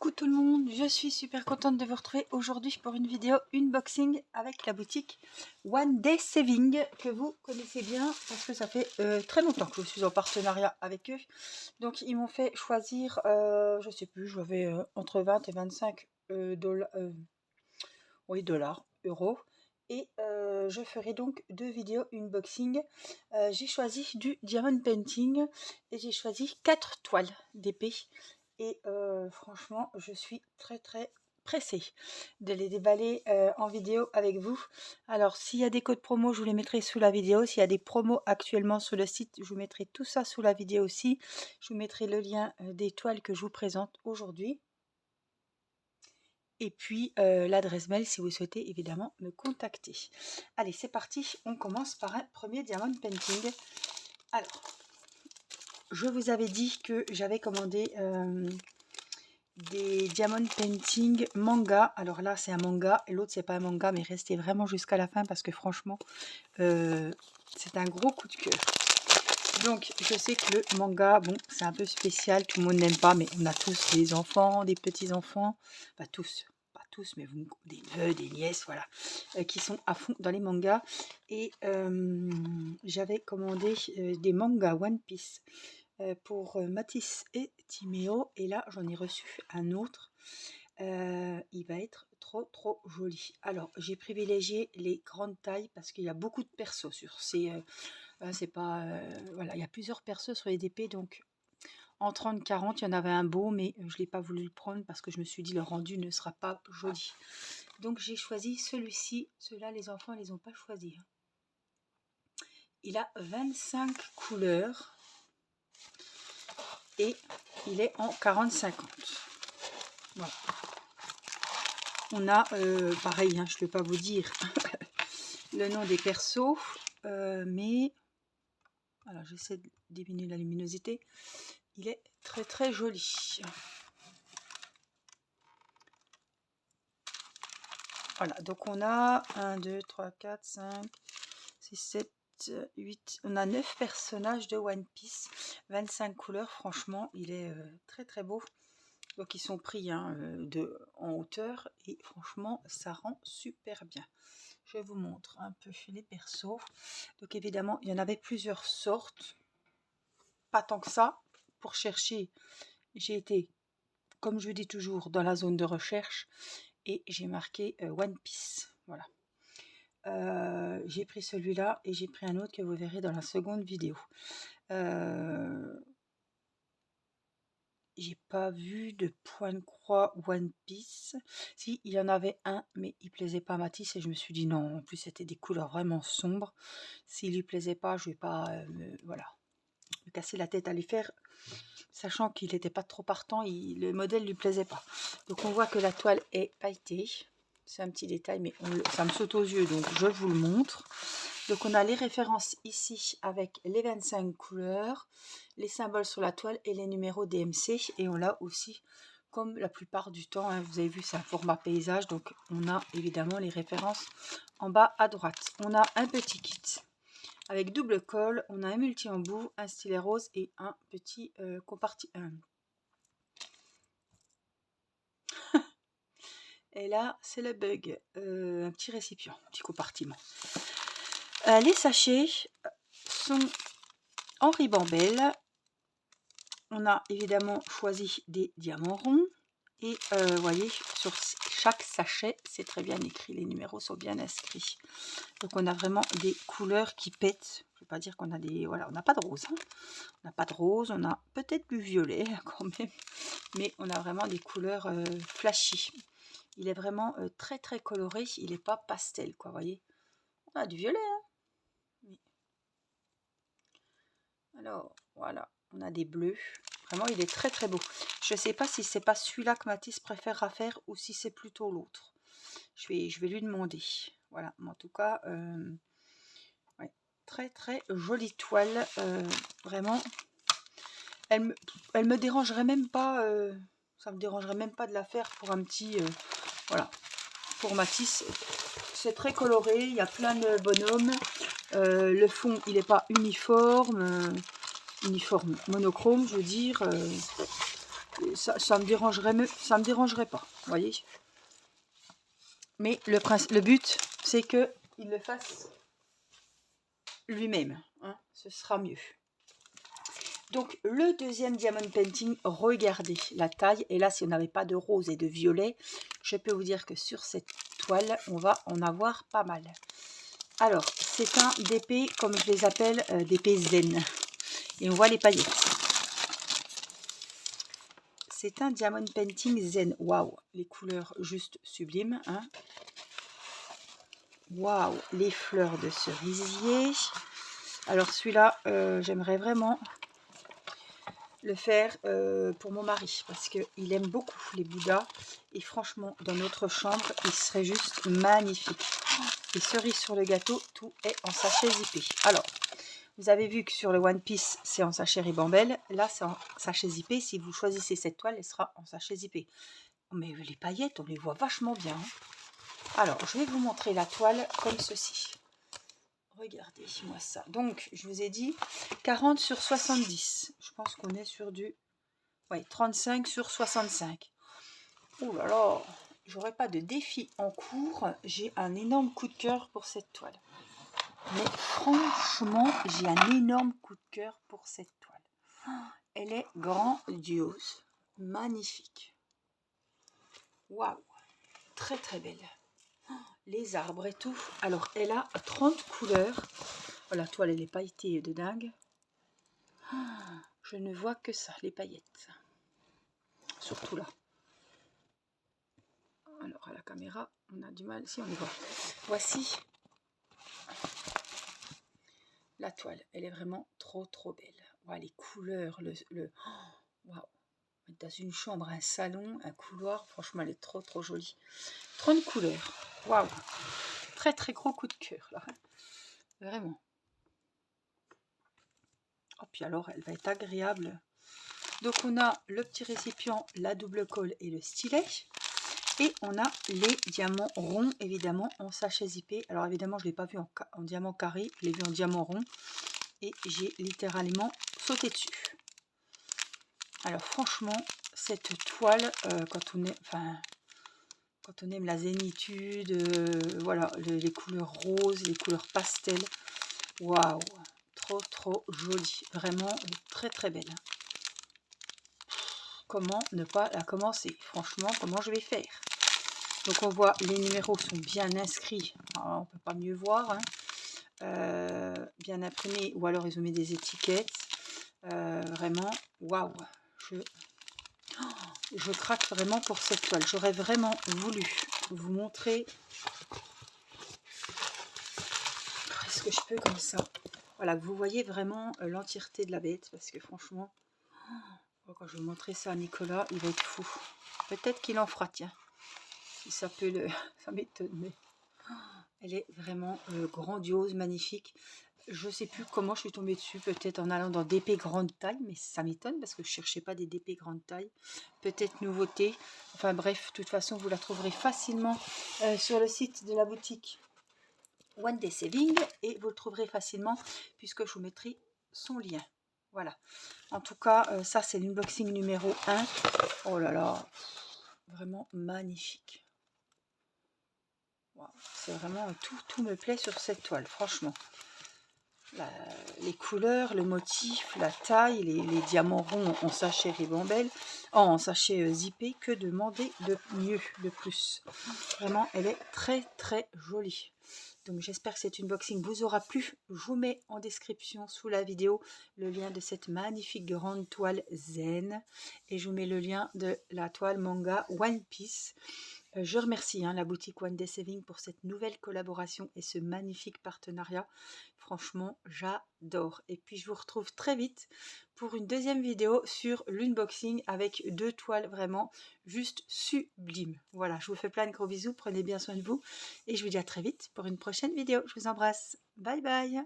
Coucou tout le monde, je suis super contente de vous retrouver aujourd'hui pour une vidéo unboxing avec la boutique One Day Saving que vous connaissez bien parce que ça fait très longtemps que je suis en partenariat avec eux. Donc ils m'ont fait choisir, je sais plus, j'avais entre 20 et 25 dollars, euros. Et je ferai donc 2 vidéos unboxing. J'ai choisi du diamond painting et j'ai choisi 4 toiles d'épée. Et franchement, je suis très pressée de les déballer en vidéo avec vous. Alors, s'il y a des codes promo, je vous les mettrai sous la vidéo. S'il y a des promos actuellement sur le site, je vous mettrai tout ça sous la vidéo aussi. Je vous mettrai le lien des toiles que je vous présente aujourd'hui. Et puis l'adresse mail si vous souhaitez évidemment me contacter. Allez, c'est parti. On commence par un premier diamond painting. Alors, je vous avais dit que j'avais commandé des diamond painting manga. Alors là, c'est un manga et l'autre, c'est pas un manga, mais restez vraiment jusqu'à la fin parce que franchement, c'est un gros coup de cœur. Donc, je sais que le manga, bon, c'est un peu spécial, tout le monde n'aime pas, mais on a tous des enfants, des petits-enfants, pas tous, mais vous, des neveux, des nièces, voilà, qui sont à fond dans les mangas. Et j'avais commandé des mangas One Piece pour Matisse et Timéo, et là, j'en ai reçu un autre. Il va être trop joli. Alors, j'ai privilégié les grandes tailles parce qu'il y a beaucoup de persos sur ces... c'est pas... voilà, il y a plusieurs persos sur les DP, donc en 30-40, il y en avait un beau, mais je n'ai pas voulu le prendre parce que je me suis dit le rendu ne sera pas joli. Donc j'ai choisi celui-ci. Ceux-là, les enfants ne les ont pas choisis. Il a 25 couleurs et il est en 40-50. Voilà. On a, pareil, hein, je ne vais pas vous dire le nom des persos, mais voilà, j'essaie de diminuer la luminosité. Il est très joli. Voilà, donc on a 1, 2, 3, 4, 5, 6, 7, 8. On a 9 personnages de One Piece, 25 couleurs. Franchement, il est très beau. Donc ils sont pris hein, en hauteur et franchement, ça rend super bien. Je vous montre un peu les persos. Donc évidemment, il y en avait plusieurs sortes. Pas tant que ça. Pour chercher, j'ai été, comme je dis toujours, dans la zone de recherche et j'ai marqué One Piece. Voilà. J'ai pris celui-là et j'ai pris un autre que vous verrez dans la seconde vidéo. J'ai pas vu de point de croix One Piece. Si, il y en avait un, mais il plaisait pas à Matisse et je me suis dit non. En plus, c'était des couleurs vraiment sombres. S'il lui plaisait pas, je vais pas voilà, me casser la tête à lui faire, sachant qu'il n'était pas trop partant. Le modèle lui plaisait pas. Donc on voit que la toile est pailletée. C'est un petit détail, mais ça me saute aux yeux, donc je vous le montre. Donc on a les références ici avec les 25 couleurs, les symboles sur la toile et les numéros DMC. Et on l'a aussi, comme la plupart du temps, hein, vous avez vu, c'est un format paysage, donc on a évidemment les références en bas à droite. On a un petit kit avec double colle, on a un multi-embout, un stylet rose et un petit compartiment. Et là, c'est le bug, un petit récipient, un petit compartiment. Les sachets sont en ribambelle. On a évidemment choisi des diamants ronds. Et vous voyez, sur chaque sachet, c'est très bien écrit. Les numéros sont bien inscrits. Donc on a vraiment des couleurs qui pètent. Je ne veux pas dire qu'on a des... Voilà, on n'a pas de rose. Hein. On n'a pas de rose, on a peut-être du violet quand même. Mais on a vraiment des couleurs flashy. Il est vraiment très coloré. Il n'est pas pastel, quoi, vous voyez. On a du violet, hein. Oui. Alors, voilà, on a des bleus. Vraiment, il est très beau. Je ne sais pas si c'est pas celui-là que Matisse préférera faire ou si c'est plutôt l'autre. Je vais lui demander. Voilà, mais en tout cas, ouais, très jolie toile. Vraiment, elle me dérangerait même pas. Ça me dérangerait même pas de la faire pour un petit... voilà, pour Matisse. C'est très coloré, il y a plein de bonhommes. Le fond, il n'est pas uniforme, monochrome, je veux dire. ça me dérangerait ça me dérangerait pas, vous voyez. Mais le but, c'est que il le fasse lui-même, hein, ce sera mieux. Donc le deuxième diamond painting, regardez la taille. Et là, si on n'avait pas de rose et de violet, je peux vous dire que sur cette toile, on va en avoir pas mal. Alors, c'est un DP, comme je les appelle, DP zen. Et on voit les paillettes. C'est un diamond painting zen. Waouh, les couleurs juste sublimes, hein. Waouh, les fleurs de cerisier. Alors celui-là, j'aimerais vraiment le faire pour mon mari parce qu'il aime beaucoup les Bouddhas et franchement dans notre chambre il serait juste magnifique. Et cerise sur le gâteau, tout est en sachet zippé. Alors vous avez vu que sur le One Piece c'est en sachet ribambelle, là c'est en sachet zippé. Si vous choisissez cette toile, elle sera en sachet zippé. Mais les paillettes on les voit vachement bien, hein. Alors je vais vous montrer la toile comme ceci. Regardez-moi ça. Donc, je vous ai dit 40 sur 70. Je pense qu'on est sur du 35 sur 65. Oh là là, j'aurais pas de défi en cours. J'ai un énorme coup de cœur pour cette toile. Mais franchement, j'ai un énorme coup de cœur pour cette toile. Elle est grandiose. Magnifique. Waouh. Très très belle. Les arbres et tout. Alors, elle a 30 couleurs. Oh, la toile, elle est pailletée de dingue. Je ne vois que ça, les paillettes. Surtout là. Alors, à la caméra, on a du mal. Si, on les voit. Voici la toile. Elle est vraiment trop, trop belle. Voilà, les couleurs, waouh. Dans une chambre, un salon, un couloir. Franchement, elle est trop, trop jolie. 30 couleurs. Waouh. Très, très gros coup de cœur, là. Vraiment. Oh, puis alors, elle va être agréable. Donc, on a le petit récipient, la double colle et le stylet. Et on a les diamants ronds, évidemment, en sachet zippé. Alors, évidemment, je ne l'ai pas vu en diamant carré. Je l'ai vu en diamant rond. Et j'ai littéralement sauté dessus. Alors, franchement, cette toile, quand on aime la zénitude, voilà, les couleurs roses, les couleurs pastel. Waouh, trop, trop jolie. Vraiment très, très belle. Comment ne pas la commencer? Franchement, comment je vais faire? Donc on voit les numéros sont bien inscrits. Alors, on ne peut pas mieux voir, hein. Bien imprimés, ou alors ils ont mis des étiquettes. Vraiment, waouh. Je craque vraiment pour cette toile. J'aurais vraiment voulu vous montrer. Est-ce que je peux comme ça? Voilà, vous voyez vraiment l'entièreté de la bête. Parce que franchement, quand je vais montrer ça à Nicolas, il va être fou. Peut-être qu'il en fera, tiens. Si ça peut le... Ça m'étonne, mais... Elle est vraiment grandiose, magnifique. Je ne sais plus comment je suis tombée dessus, peut-être en allant dans DP grande taille, mais ça m'étonne parce que je ne cherchais pas des DP grande taille. Peut-être nouveauté. Enfin bref, de toute façon, vous la trouverez facilement sur le site de la boutique One Day Saving et vous le trouverez facilement puisque je vous mettrai son lien. Voilà. En tout cas, ça c'est l'unboxing numéro 1. Oh là là, vraiment magnifique. Wow. C'est vraiment tout me plaît sur cette toile, franchement. Les couleurs, le motif, la taille, les diamants ronds en sachet ribambelle, en sachet zippé, que demander de mieux, de plus. Vraiment, elle est très très jolie. Donc j'espère que cet unboxing vous aura plu. Je vous mets en description sous la vidéo le lien de cette magnifique grande toile zen. Et je vous mets le lien de la toile manga One Piece. Je remercie la boutique One Day Saving pour cette nouvelle collaboration et ce magnifique partenariat. Franchement, j'adore. Et puis, je vous retrouve très vite pour une deuxième vidéo sur l'unboxing avec 2 toiles vraiment juste sublimes. Voilà, je vous fais plein de gros bisous. Prenez bien soin de vous. Et je vous dis à très vite pour une prochaine vidéo. Je vous embrasse. Bye bye.